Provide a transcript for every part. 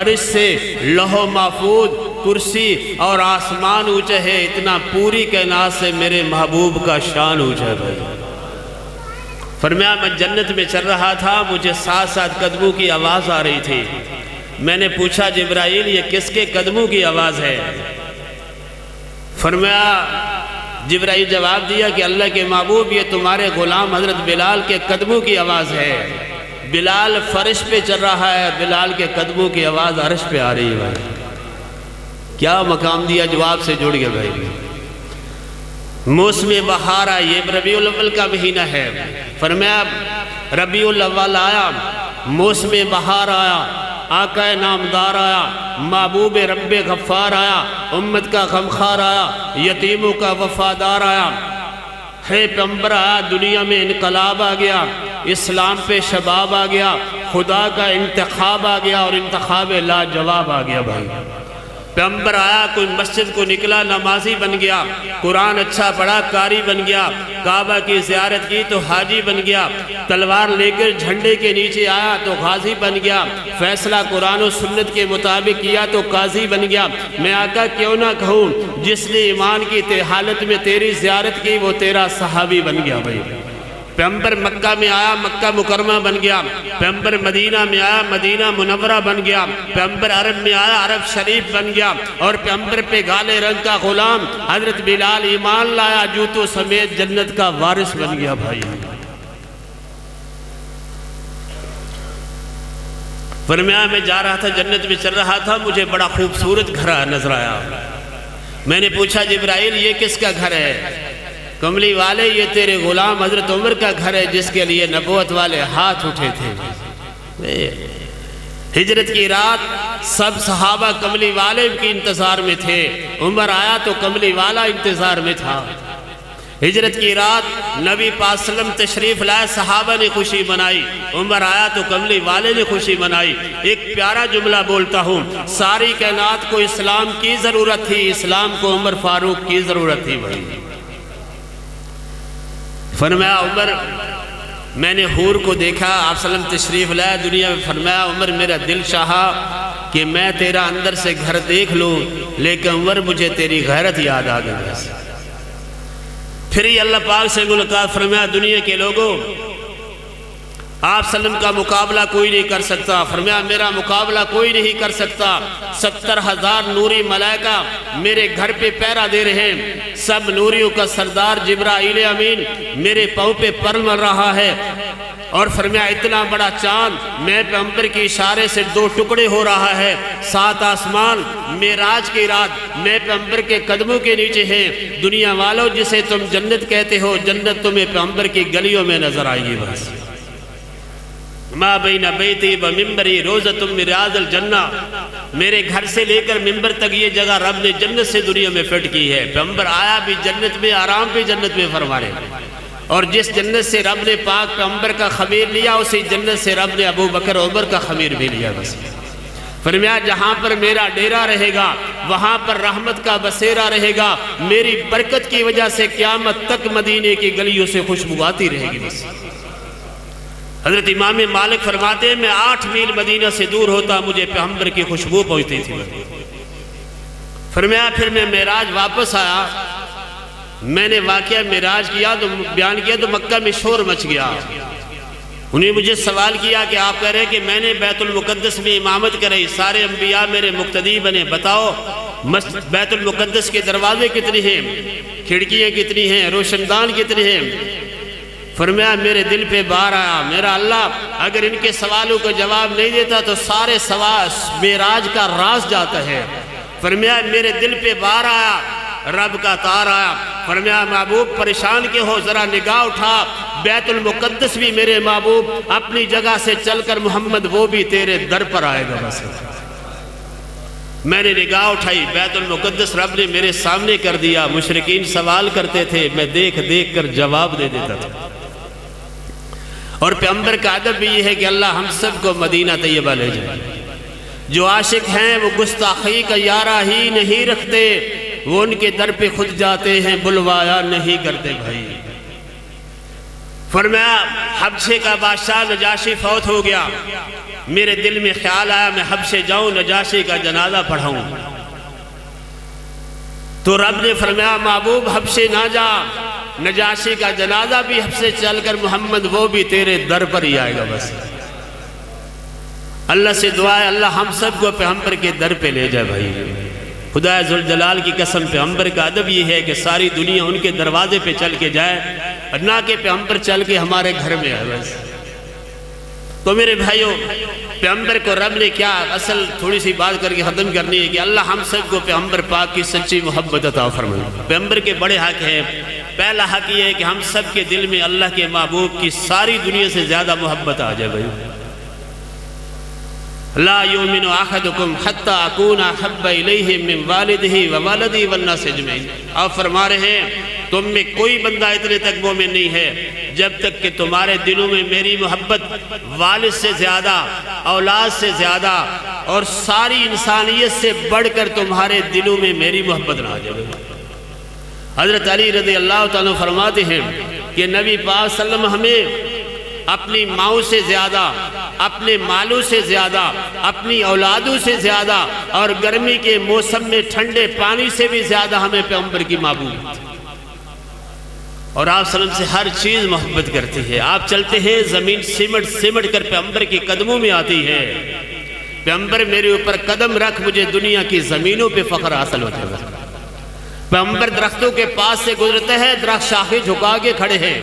عرش سے لوح محفوظ کرسی اور آسمان اونچا ہے، اتنا پوری کائنات سے میرے محبوب کا شان اونچا ہے۔ فرمایا میں جنت میں چل رہا تھا، مجھے ساتھ ساتھ قدموں کی آواز آ رہی تھی۔ میں نے پوچھا جبرائیل یہ کس کے قدموں کی آواز ہے؟ فرمایا جبرائیل جواب دیا کہ اللہ کے محبوب یہ تمہارے غلام حضرت بلال کے قدموں کی آواز ہے۔ بلال فرش پہ چل رہا ہے، بلال کے قدموں کی آواز عرش پہ آ رہی ہے۔ بھائی کیا مقام دیا، جواب سے جڑ گیا۔ بھائی موسم بہار آئی، یہ ربیع الاول کا مہینہ ہے۔ فرمایا ربیع الاول آیا، موسم بہار آیا، آقا نامدار آیا، محبوب رب غفار آیا، امت کا غمخوار آیا، یتیموں کا وفادار آیا، ہے پیغمبر آیا، دنیا میں انقلاب آ گیا، اسلام پہ شباب آ گیا، خدا کا انتخاب آ گیا اور انتخاب لاجواب آ گیا۔ بھائی پیغمبر آیا، کوئی مسجد کو نکلا نمازی بن گیا، قرآن اچھا پڑھا قاری بن گیا، کعبہ کی زیارت کی تو حاجی بن گیا، تلوار لے کر جھنڈے کے نیچے آیا تو غازی بن گیا، فیصلہ قرآن و سنت کے مطابق کیا تو قاضی بن گیا۔ میں آقا کیوں نہ کہوں جس نے ایمان کی حالت میں تیری زیارت کی وہ تیرا صحابی بن گیا۔ بھائی پیغمبر مکہ میں آیا، مکہ مکرمہ بن گیا، پیغمبر مدینہ میں آیا، مدینہ منورہ بن گیا، پیغمبر عرب میں آیا، عرب شریف بن گیا، اور پیغمبر پہ کالے رنگ کا غلام حضرت بلال ایمان لایا، جوتوں سمیت جنت کا وارث بن گیا۔ بھائی فرمایا میں جا رہا تھا، جنت میں چل رہا تھا، مجھے بڑا خوبصورت گھر نظر آیا۔ میں نے پوچھا جبرائیل یہ کس کا گھر ہے؟ کملی والے یہ تیرے غلام حضرت عمر کا گھر ہے جس کے لیے نبوت والے ہاتھ اٹھے تھے۔ ہجرت کی رات سب صحابہ کملی والے کی انتظار میں تھے، عمر آیا تو کملی والا انتظار میں تھا۔ ہجرت کی رات نبی پاک صلی اللہ علیہ وسلم تشریف لائے، صحابہ نے خوشی منائی، عمر آیا تو کملی والے نے خوشی منائی۔ ایک پیارا جملہ بولتا ہوں، ساری کائنات کو اسلام کی ضرورت تھی، اسلام کو عمر فاروق کی ضرورت تھی۔ بھائی فرمایا عمر میں نے حور کو دیکھا، آپ صلی اللہ علیہ وسلم تشریف لائے دنیا میں، فرمایا عمر میرا دل چاہا کہ میں تیرا اندر سے گھر دیکھ لوں، لیکن عمر مجھے تیری غیرت یاد آ گئی۔ پھر ہی اللہ پاک سے ملاقات، فرمایا دنیا کے لوگوں آپ صلی اللہ علیہ وسلم کا مقابلہ کوئی نہیں کر سکتا۔ فرمایا میرا مقابلہ کوئی نہیں کر سکتا، 70,000 نوری ملائکہ میرے گھر پہ پہرا دے رہے ہیں، سب نوریوں کا سردار جبرائیل امین میرے پاؤں پہ پر مر رہا ہے، اور فرمایا اتنا بڑا چاند میں پیغمبر کے اشارے سے 2 ٹکڑے ہو رہا ہے، 7 آسمان معراج کی رات میں پیغمبر کے قدموں کے نیچے ہیں۔ دنیا والوں جسے تم جنت کہتے ہو، جنت تمہیں پیغمبر کی گلیوں میں نظر آئے گی۔ بس ما بین بیتی و ممبری روزۃ من ریاض الجنہ، میرے گھر سے لے کر ممبر تک یہ جگہ رب نے جنت سے دنیا میں فٹ کی ہے۔ پیغمبر آیا بھی جنت میں، آرام بھی جنت میں فرما رہے ہیں، اور جس جنت سے رب نے پاک پیغمبر کا خمیر لیا اسی جنت سے رب نے ابو بکر عمر کا خمیر بھی لیا۔ بس فرمایا جہاں پر میرا ڈیرا رہے گا وہاں پر رحمت کا بسیرا رہے گا، میری برکت کی وجہ سے قیامت تک مدینے کی گلیوں سے خوشبو آتی رہے گی۔ بس حضرت امام مالک فرماتے ہیں میں 8 میل مدینہ سے دور ہوتا مجھے پیغمبر کی خوشبو پہنچتی تھی۔ فرمایا پھر میں معراج واپس آیا، میں نے واقعہ معراج کیا تو بیان کیا تو مکہ میں شور مچ گیا۔ انہیں مجھے سوال کیا کہ آپ کہہ رہے کہ میں نے بیت المقدس میں امامت کرائی، سارے انبیاء میرے مقتدی بنے، بتاؤ بیت المقدس کے دروازے کتنے ہیں، کھڑکیاں کتنی ہیں، روشندان کتنے ہیں؟ فرمایا میرے دل پہ بار آیا، میرا اللہ اگر ان کے سوالوں کو جواب نہیں دیتا تو سارے سوال معراج کا راز جاتا ہے۔ فرمایا میرے دل پہ بار آیا، رب کا تار آیا، فرمایا محبوب پریشان کے ہو ذرا نگاہ اٹھا، بیت المقدس بھی میرے محبوب اپنی جگہ سے چل کر محمد وہ بھی تیرے در پر آئے گا۔ بس میں نے نگاہ اٹھائی، بیت المقدس رب نے میرے سامنے کر دیا، مشرکین سوال کرتے تھے میں دیکھ دیکھ کر جواب دے دیتا تھا۔ اور پیغمبر کا ادب بھی یہ ہے کہ اللہ ہم سب کو مدینہ طیبہ لے جائے۔ جو عاشق ہیں وہ گستاخی کا یارہ ہی نہیں رکھتے، وہ ان کے در پہ خود جاتے ہیں بلوایا نہیں کرتے۔ بھائی فرمایا حبشے کا بادشاہ نجاشی فوت ہو گیا، میرے دل میں خیال آیا میں حبشے جاؤں نجاشی کا جنازہ پڑھاؤں، تو رب نے فرمایا محبوب حبشے نہ جا، نجاشی کا جنازہ بھی حبشے چل کر محمد وہ بھی تیرے در پر ہی آئے گا۔ بس اللہ سے دعا ہے اللہ ہم سب کو پیغمبر کے در پہ لے جائے بھائی۔ خدا ذوالجلال کی قسم پیغمبر کا ادب یہ ہے کہ ساری دنیا ان کے دروازے پہ چل کے جائے اور نہ کہ پیغمبر چل کے ہمارے گھر میں آئے۔ بس تو میرے بھائیوں پیغمبر کو رب نے کیا اصل تھوڑی سی بات کر کے ختم کرنی ہے کہ اللہ ہم سب کو پیغمبر پاک کی سچی محبت عطا فرمائے۔ پیغمبر کے بڑے حق ہیں۔ پہلا حق یہ ہے کہ ہم سب کے دل میں اللہ کے محبوب کی ساری دنیا سے زیادہ محبت آ جائے بھائی۔ لا یؤمن احدکم حتی اکون احب الیہ من والدہ ووالدہ والناس اجمعین۔ آپ فرما رہے ہیں تم میں کوئی بندہ اتنے تک مومن نہیں ہے جب تک کہ تمہارے دلوں میں میری محبت والد سے زیادہ، اولاد سے زیادہ اور ساری انسانیت سے بڑھ کر تمہارے دلوں میں میری محبت نہ آ جائے۔ حضرت علی رضی اللہ تعالیٰ فرماتے ہیں کہ نبی پاک صلی اللہ علیہ وسلم ہمیں اپنی ماؤں سے زیادہ، اپنے مالوں سے زیادہ، اپنی اولادوں سے زیادہ اور گرمی کے موسم میں ٹھنڈے پانی سے بھی زیادہ ہمیں پیغمبر کی محبت، اور آپ صلی اللہ علیہ وسلم سے ہر چیز محبت کرتی ہے۔ آپ چلتے ہیں زمین سمٹ کر پیغمبر کے قدموں میں آتی ہے۔ پیغمبر میرے اوپر قدم رکھ مجھے دنیا کی زمینوں پہ فخر حاصل ہوتا ہے۔ پیغمبر درختوں کے پاس سے گزرتے ہیں، درخت شاخیں جھکا کے کھڑے ہیں۔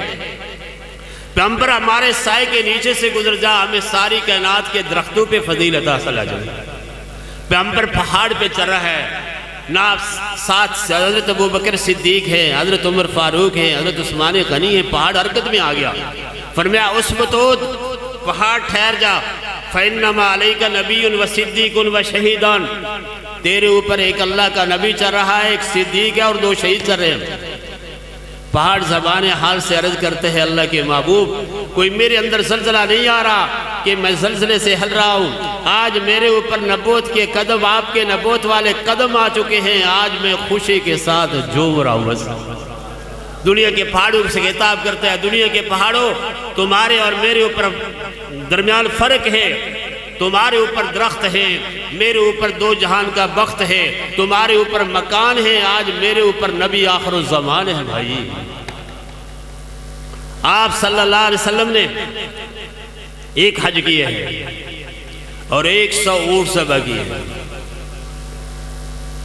پیغمبر ہمارے سائے کے نیچے سے گزر جا ہمیں ساری کائنات کے درختوں پہ فضیلت حاصل آ جائے۔ پیغمبر پہاڑ پہ چل رہا ہے، نہ ساتھ سے حضرت ابوبکر صدیق ہے، حضرت عمر فاروق ہے، حضرت عثمان غنی ہے، پہاڑ حرکت میں آ گیا۔ فرمایا اسبتود پہاڑ ٹھہر جا، فَإِنَّمَا عَلَيْكَ نَبِيٌّ وَصِدِّيقٌ وَشَهِيدٌ، تیرے اوپر ایک اللہ کا نبی چل رہا ہے، ایک صدیق ہے اور 2 شہید چل رہے ہیں۔ پہاڑ زبان حال سے عرض کرتے ہیں اللہ کے محبوب کوئی میرے اندر زلزلہ نہیں آ رہا کہ میں زلزلے سے ہل رہا ہوں، آج میرے اوپر نبوت کے قدم، آپ کے نبوت والے قدم آ چکے ہیں، آج میں خوشی کے ساتھ جھوم رہا ہوں۔ بس دنیا کے پہاڑوں سے خطاب کرتا ہے، دنیا کے پہاڑوں تمہارے اور میرے اوپر درمیان فرق ہے، تمہارے اوپر درخت ہے، میرے اوپر 2 جہان کا بخت ہے، تمہارے اوپر مکان ہے، آج میرے اوپر نبی آخر الزمان ہے بھائی۔ آپ صلی اللہ علیہ وسلم نے ایک حج کیا ہے اور 100 اونٹ ذبح کیے ہیں۔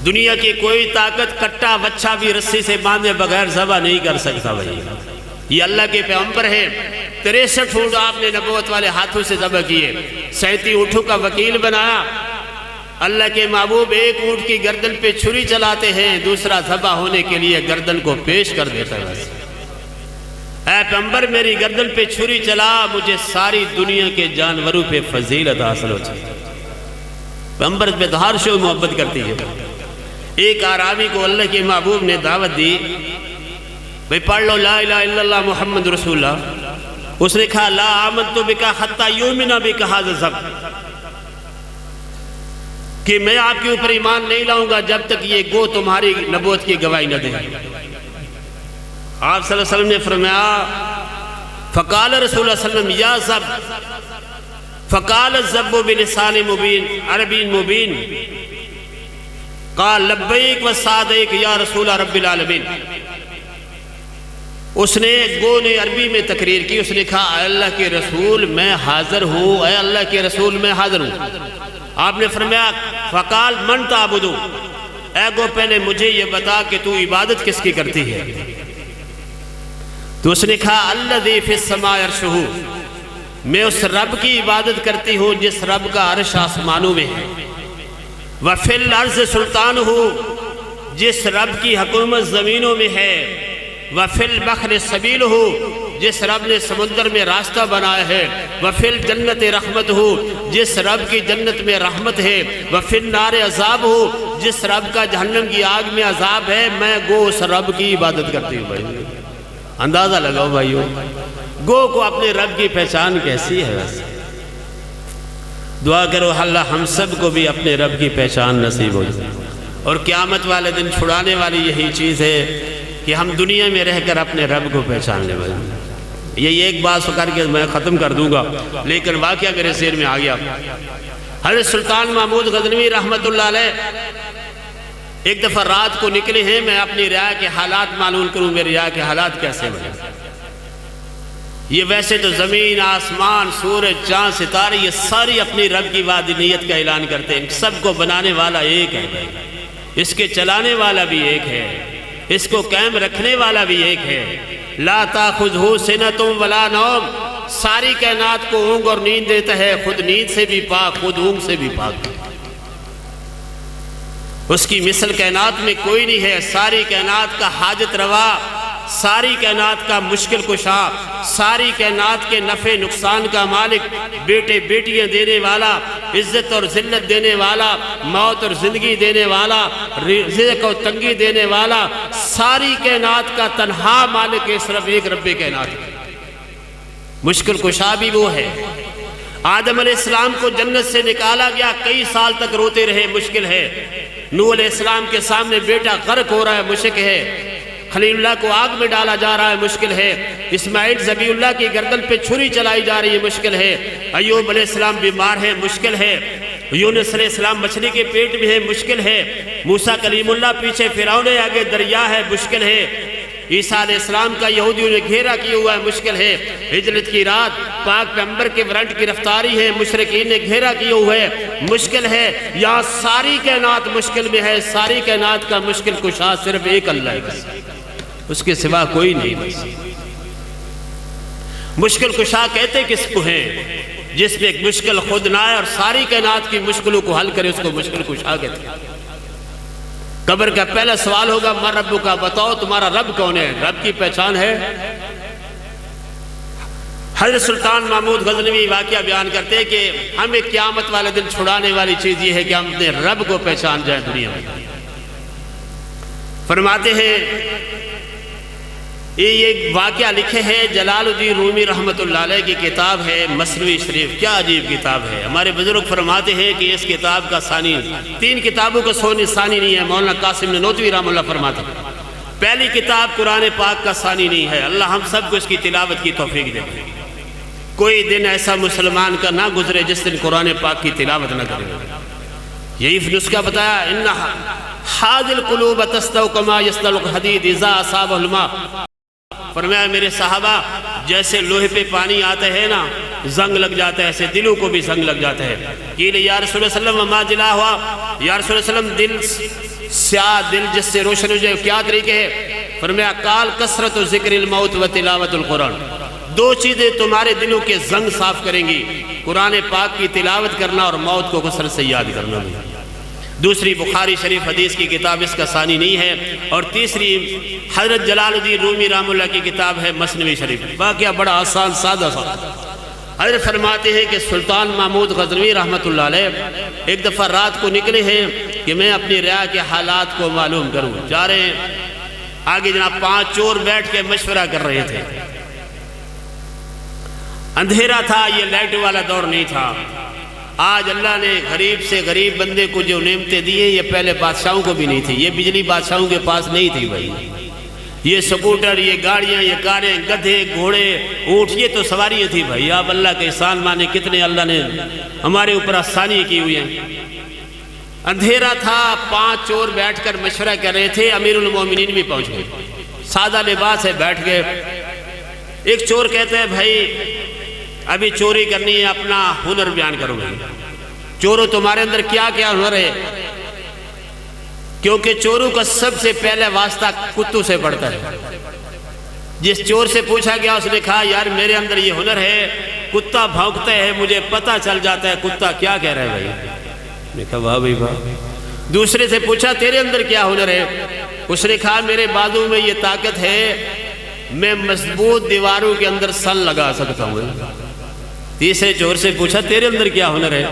دنیا کی کوئی طاقت کٹا بچہ بھی رسی سے باندھے بغیر ذبح نہیں کر سکتا بھائی۔ یہ اللہ کے پیغمبر ہے، 63 اونٹ آپ نے نبوت والے ہاتھوں سے ذبح کیے، 37 اونٹوں کا وکیل بنایا۔ اللہ کے محبوب ایک اونٹ کی گردن پہ چھری چلاتے ہیں، دوسرا ذبح ہونے کے لیے گردن کو پیش کر دیتا ہے۔ اے پیغمبر میری گردن پہ چھری چلا، مجھے ساری دنیا کے جانوروں پہ فضیلت حاصل ہوتی ہے۔ پیغمبر پہ ہر شے محبت کرتی ہے۔ ایک آرامی کو اللہ کے محبوب نے دعوت دی، بھئی پڑھ لو لا الہ الا اللہ محمد رسول اللہ۔ اس نے کہا لا آمنت بکا حتی یؤمن بکا ھذا الذبح، کہ میں آپ کے اوپر ایمان نہیں لاؤں گا جب تک یہ گو تمہاری نبوت کی گواہی نہ دے۔ آپ صلی اللہ علیہ وسلم نے فرمایا فقال رسول اللہ صلی اللہ علیہ وسلم یا ذب، فقال الذب بلسان مبین عربی مبین، قال لبیک وصادیک یا رسول رب العالمین۔ اس نے گو نے عربی میں تقریر کی، اس نے کہا اے اللہ کے رسول میں حاضر ہوں، اے اللہ کے رسول میں حاضر ہوں۔ آپ نے فرمایا فقال من تعبدو، اے گو پہلے مجھے یہ بتا کہ تو عبادت کس کی کرتی ہے؟ تو اس نے کہا الذی فی السماء عرشہ، میں اس رب کی عبادت کرتی ہوں جس رب کا عرش آسمانوں میں ہے، وفی الارض سلطانہ، جس رب کی حکومت زمینوں میں ہے، وفی البحر سبیلہ، جس رب نے سمندر میں راستہ بنایا ہے، وفی الجنت رحمتہ، جس رب کی جنت میں رحمت ہے، وفی النار عذابہ، جس رب کا جہنم کی آگ میں عذاب ہے، میں گو اس رب کی عبادت کرتی ہوں بھائی۔ اندازہ لگاؤ بھائیو گو کو اپنے رب کی پہچان کیسی ہے۔ ویسے دعا کرو اللہ ہم سب کو بھی اپنے رب کی پہچان نصیب ہو جائے، اور قیامت والے دن چھڑانے والی یہی چیز ہے کہ ہم دنیا میں رہ کر اپنے رب کو پہچان لیں۔ یہ ایک بات کر کے میں ختم کر دوں گا، لیکن واقعہ میرے ذہن میں آ گیا۔ حضرت سلطان محمود غزنوی رحمت اللہ علیہ ایک دفعہ رات کو نکلے ہیں، میں اپنی رعایا کے حالات معلوم کروں، میری رعایا کے حالات کیسے بنے۔ یہ ویسے تو زمین، آسمان، سورج، چاند، ستارے یہ ساری اپنی رب کی وحدانیت کا اعلان کرتے ہیں۔ سب کو بنانے والا ایک ہے، اس کے چلانے والا بھی ایک ہے، اس کو قائم رکھنے والا بھی ایک ہے۔ لا تاخذہ سنۃ ولا نوم، ساری کائنات کو اونگ اور نیند دیتا ہے، خود نیند سے بھی پاک، خود اونگ سے بھی پاک۔ اس کی مثل کائنات میں کوئی نہیں ہے۔ ساری کائنات کا حاجت روا، ساری کائنات کا مشکل کشا، ساری کائنات کے نفع نقصان کا مالک، بیٹے بیٹیاں دینے والا، عزت اور ذلت دینے والا، موت اور زندگی دینے والا، رزق اور تنگی دینے والا، ساری کائنات کا تنہا مالک ہے صرف ایک رب کائنات ہے۔ مشکل کشا بھی وہ ہے۔ آدم علیہ السلام کو جنت سے نکالا گیا، کئی سال تک روتے رہے، مشکل ہے۔ نوح علیہ السلام کے سامنے بیٹا غرق ہو رہا ہے، مشکل ہے۔ خلیل اللہ کو آگ میں ڈالا جا رہا ہے، مشکل ہے۔ اسماعیل ذبیح اللہ کی گردن پہ چھری چلائی جا رہی ہے، مشکل ہے۔ ایوب علیہ السلام بیمار ہے، مشکل ہے۔ یونس علیہ السلام مچھلی کے پیٹ میں ہے، مشکل ہے۔ موسیٰ کلیم اللہ پیچھے، فرعون آگے دریا ہے، مشکل ہے۔ عیسیٰ علیہ السلام کا یہودیوں نے گھیرا کیا ہوا ہے، مشکل ہے۔ ہجرت کی رات پاک پیغمبر کے ورنٹ کی رفتاری ہے، مشرکین نے گھیرا کیا ہوا ہے، مشکل ہے۔ یہاں ساری کائنات مشکل میں ہے، ساری کائنات کا مشکل کشا صرف ایک اللہ ہے، بس اس کے سوا کوئی نہیں۔ بس مشکل کشا کہتے کس کو ہیں؟ جس میں ایک مشکل خود نہ آئے اور ساری کائنات کی مشکلوں کو حل کرے، اس کو مشکل کشا کہتے ہیں۔ قبر کا پہلا سوال ہوگا من ربک کا، بتاؤ تمہارا رب کون ہے؟ رب کی پہچان ہے؟ حضرت سلطان محمود غزنوی واقعہ بیان کرتے ہیں کہ ہمیں قیامت والے دن چھڑانے والی چیز یہ ہے کہ ہم اپنے رب کو پہچان جائیں دنیا میں۔ فرماتے ہیں یہ واقعہ لکھے ہے جلال الدین رومی رحمت اللہ علیہ کی کتاب ہے مثنوی شریف، کیا عجیب کتاب ہے۔ ہمارے بزرگ فرماتے ہیں کہ اس کتاب کا ثانی، 3 کتابوں کا ثانی نہیں ہے، مولانا قاسم نانوتوی رحمہ اللہ فرماتے ہیں۔ پہلی کتاب قرآن پاک کا ثانی نہیں ہے، اللہ ہم سب کو اس کی تلاوت کی توفیق دے۔ کوئی دن ایسا مسلمان کا نہ گزرے جس دن قرآن پاک کی تلاوت نہ کرے۔ یہی نسخہ بتایا، ان حاذ القلوب تستو کما یستل الحدید اذا اصابہ الماء۔ فرمایا میرے صحابہ جیسے لوہے پہ پانی آتا ہے نا زنگ لگ جاتا ہے، ایسے دلوں کو بھی زنگ لگ جاتا ہے۔ کہ یا رسول اللہ صلی اللہ علیہ وسلم ما جلا ہوا، یا رسول اللہ صلی اللہ علیہ وسلم دل سیاہ، دل جس سے روشن ہو جائے کیا طریقے ہے؟ فرمایا قال کثرت ذکر الموت و تلاوت القرآن۔ 2 چیزیں تمہارے دلوں کے زنگ صاف کریں گی، قرآن پاک کی تلاوت کرنا اور موت کو کثرت سے یاد کرنا بھی۔ دوسری بخاری شریف حدیث کی کتاب اس کا ثانی نہیں ہے، اور تیسری حضرت جلال الدین رومی رحمہ اللہ کی کتاب ہے مثنوی شریف۔ واقعہ بڑا آسان سادہ سا۔ حضرت فرماتے ہیں کہ سلطان محمود غزنوی رحمت اللہ علیہ ایک دفعہ رات کو نکلے ہیں کہ میں اپنی رعایا کے حالات کو معلوم کروں۔ جا رہے ہیں آگے، جناب 5 چور بیٹھ کے مشورہ کر رہے تھے۔ اندھیرا تھا، یہ لائٹ والا دور نہیں تھا۔ آج اللہ نے غریب سے غریب بندے کو جو نعمتیں دی ہیں یہ پہلے بادشاہوں کو بھی نہیں تھی۔ یہ بجلی بادشاہوں کے پاس نہیں تھی بھائی، یہ سکوٹر، یہ گاڑیاں، یہ کاریں، گدھے، گھوڑے، اونٹ، یہ تو سواریاں تھی بھائی۔ آپ اللہ کے احسان مانے کتنے اللہ نے ہمارے اوپر آسانی کی ہوئی ہیں۔ اندھیرا تھا، 5 چور بیٹھ کر مشورہ کر رہے تھے، امیر المومنین بھی پہنچ گئے، سادہ لباس ہے، بیٹھ گئے۔ ایک چور کہتے ہیں بھائی ابھی چوری کرنی ہے، اپنا ہنر بیان کرو گے۔ چوروں تمہارے اندر کیا کیا ہنر ہے؟ کیونکہ چوروں کا سب سے پہلے واسطہ کتوں سے پڑتا ہے۔ جس چور سے پوچھا گیا اس نے کہا یار میرے اندر یہ ہنر ہے، کتا بھونکتا ہے مجھے پتہ چل جاتا ہے کتا کیا کہہ رہا ہے بھائی۔ نے کہا واہ بھائی واہ۔ دوسرے سے پوچھا تیرے اندر کیا ہنر ہے؟ اس نے کہا میرے بازو میں یہ طاقت ہے، میں مضبوط دیواروں کے اندر سن لگا سکتا ہوں۔ تیسرے چور سے پوچھا تیرے اندر کیا ہنر ہے؟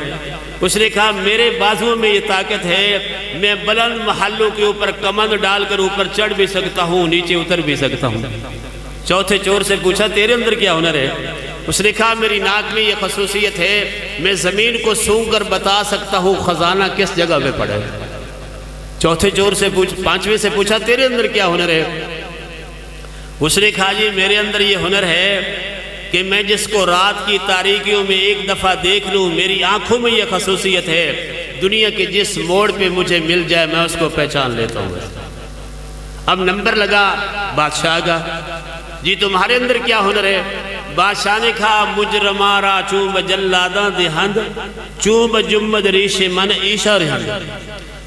اس نے کہا میرے بازوؤں میں یہ طاقت ہے، میں بلند محلوں کے اوپر کمند ڈال کر اوپر چڑھ بھی سکتا ہوں، نیچے اتر بھی سکتا ہوں۔ چوتھے چور سے پوچھا تیرے اندر کیا ہنر ہے؟ اس نے کہا میری ناک میں یہ خصوصیت ہے، میں زمین کو سونگھ کر بتا سکتا ہوں خزانہ کس جگہ پہ پڑا ہے۔ چوتھے چور سے پانچویں سے پوچھا تیرے اندر کیا ہنر ہے؟ اس نے کہا جی میرے اندر یہ ہنر ہے، کہ میں جس کو رات کی تاریکیوں میں ایک دفعہ دیکھ لوں، میری آنکھوں میں یہ خصوصیت ہے، دنیا کے جس موڑ پہ مجھے مل جائے میں اس کو پہچان لیتا ہوں۔ اب نمبر لگا بادشاہ کا، جی تمہارے اندر کیا ہنر ہے؟ بادشاہ نے کہا مجرمارا چوب جلاداں دہند چوب جمد ریش من عیشہ رہند،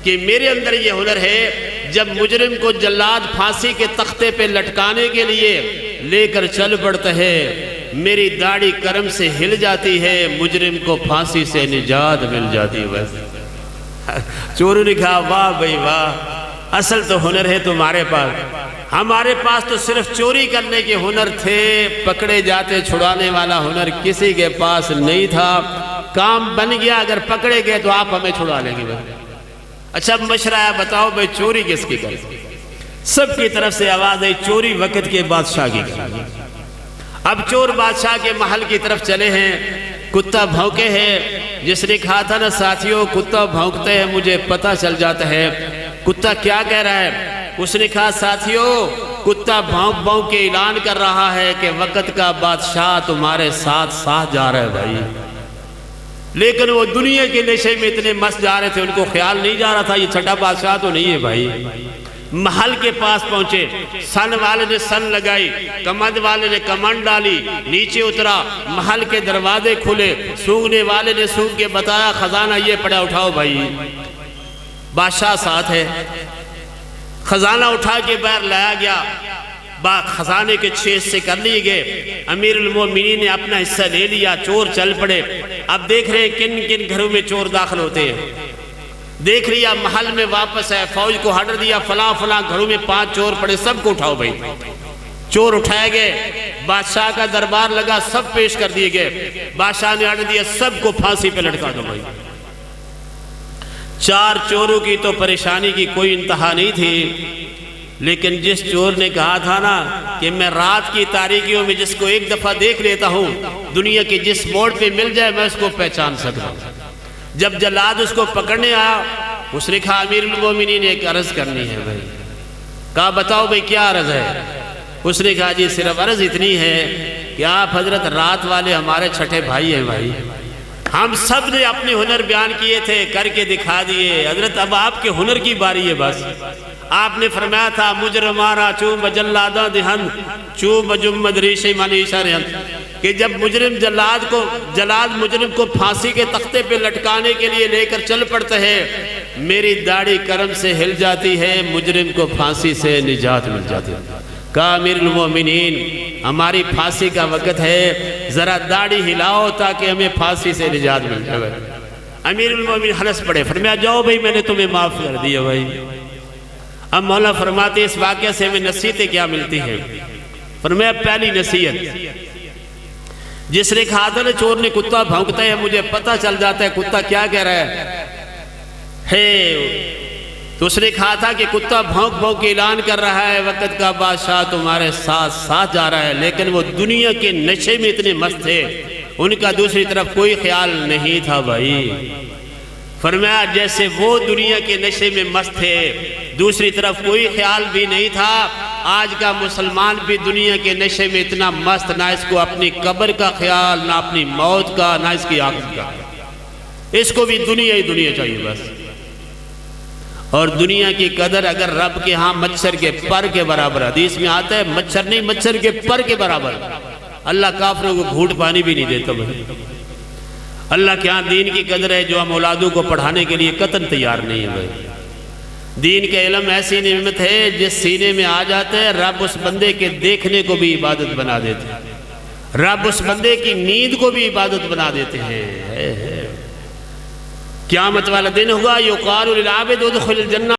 کہ میرے اندر یہ ہنر ہے جب مجرم کو جلاد پھانسی کے تختے پہ لٹکانے کے لیے لے کر چل پڑتا ہے، میری داڑھی کرم سے ہل جاتی ہے، مجرم کو پھانسی سے نجات مل جاتی ہے۔ چوروں نے کہا واہ بھائی واہ، اصل تو ہنر ہے تمہارے پاس، ہمارے پاس تو صرف چوری کرنے کے ہنر تھے، پکڑے جاتے چھڑانے والا ہنر کسی کے پاس نہیں تھا۔ کام بن گیا، اگر پکڑے گئے تو آپ ہمیں چھڑا لیں گے بھائی۔ اچھا مشورہ ہے، بتاؤ بھائی چوری کس کی کرے؟ سب کی طرف سے آواز ہے چوری وقت کے بادشاہ کی کرے۔ اب چور بادشاہ کے محل کی طرف چلے ہیں، کتا بھونکے ہیں، جس نے کہا تھا نا ساتھیوں کتا بھونکتے ہیں مجھے پتہ چل جاتا ہے، کتا کیا کہہ رہا ہے؟ اس نے کہا ساتھیوں کتا بھونک بھونک کے اعلان کر رہا ہے کہ وقت کا بادشاہ تمہارے ساتھ ساتھ جا رہا ہے بھائی۔ لیکن وہ دنیا کے نشے میں اتنے مست جا رہے تھے، ان کو خیال نہیں جا رہا تھا یہ چھٹا بادشاہ تو نہیں ہے بھائی۔ محل کے پاس پہنچے، سن والے نے سن لگائی، کمند والے نے کمند ڈالی، نیچے اترا، محل کے دروازے کھلے، سونگنے والے نے سونگ کے بتایا خزانہ یہ پڑا اٹھاؤ بھائی۔ بادشاہ ساتھ ہے، خزانہ اٹھا کے باہر لایا گیا، خزانے کے 6 حصے کر لیے گئے، امیر المومنین نے اپنا حصہ لے لیا، چور چل پڑے۔ اب دیکھ رہے ہیں کن کن گھروں میں چور داخل ہوتے ہیں، دیکھ لیا محل میں واپس ہے، فوج کو آرڈر دیا فلاں فلاں گھروں میں 5 چور پڑے، سب کو اٹھاؤ بھائی۔ چور اٹھائے گئے، بادشاہ کا دربار لگا، سب پیش کر دیے گئے، بادشاہ نے آرڈر دیا سب کو پھانسی پہ لٹکا دو بھائی۔ 4 چوروں کی تو پریشانی کی کوئی انتہا نہیں تھی، لیکن جس چور نے کہا تھا نا کہ میں رات کی تاریکیوں میں جس کو ایک دفعہ دیکھ لیتا ہوں، دنیا کے جس موڑ پہ مل جائے میں اس کو پہچان سکتا ہوں، جب جلاد اس کو پکڑنے آیا اس نے کہا امیر المومنین ایک عرض کرنی ہے بھائی۔ کہا بتاؤ بھائی کیا عرض ہے؟ اس نے کہا جی صرف عرض اتنی ہے کہ آپ حضرت رات والے ہمارے چھٹے بھائی ہیں بھائی، ہم سب نے اپنے ہنر بیان کیے تھے، کر کے دکھا دیے، حضرت اب آپ کے ہنر کی باری ہے بس۔ آپ نے فرمایا تھا مجرمارا چوب جلاداں دہند چوب جمد ریش من عیشہ رہند، کہ جب جلاد مجرم کو پھانسی کے تختے پہ لٹکانے کے لیے لے کر چل پڑتا ہے، میری داڑھی کرم سے ہل جاتی ہے، مجرم کو پھانسی سے نجات مل جاتی ہے۔ کہا امیر المومنین ہماری پھانسی کا وقت ہے، ذرا داڑھی ہلاؤ تاکہ ہمیں پھانسی سے نجات مل جائے۔ امیر المومنین ہنس پڑے، فرمایا جاؤ بھائی میں نے تمہیں معاف کر دیا بھائی۔ اب مولا فرماتے اس واقعہ سے ہمیں نصیحتیں کیا ملتی ہیں؟ فرمایا پہلی نصیحت، جس نے کہا تھا نا چور نے کتا بھونکتا ہے مجھے پتہ چل جاتا ہے کتا کیا کہہ رہا ہے، تو اس نے کہا تھا کہ کتا بھونک بھونک کے اعلان کر رہا ہے وقت کا بادشاہ تمہارے ساتھ ساتھ جا رہا ہے، لیکن وہ دنیا کے نشے میں اتنے مست تھے ان کا دوسری طرف کوئی خیال نہیں تھا بھائی۔ فرمایا جیسے وہ دنیا کے نشے میں مست تھے دوسری طرف کوئی خیال بھی نہیں تھا، آج کا مسلمان بھی دنیا کے نشے میں اتنا مست، نہ اس کو اپنی قبر کا خیال، نہ اپنی موت کا، نہ اس کی آخرت کا، اس کو بھی دنیا ہی دنیا چاہیے بس۔ اور دنیا کی قدر اگر رب کے ہاں مچھر کے پر کے برابر، حدیث میں آتا ہے مچھر نہیں مچھر کے پر کے برابر، اللہ کافروں کو گھونٹ پانی بھی نہیں دیتا بھائی۔ اللہ کے ہاں دین کی قدر ہے جو ہم اولادوں کو پڑھانے کے لیے قطن تیار نہیں ہے بھائی۔ دین کا علم ایسی نعمت ہے جس سینے میں آ جاتا ہے رب اس بندے کے دیکھنے کو بھی عبادت بنا دیتے ہیں، رب اس بندے کی نیند کو بھی عبادت بنا دیتے ہیں۔ قیامت والا دن ہوگا یقال للعابد ادخل الجنہ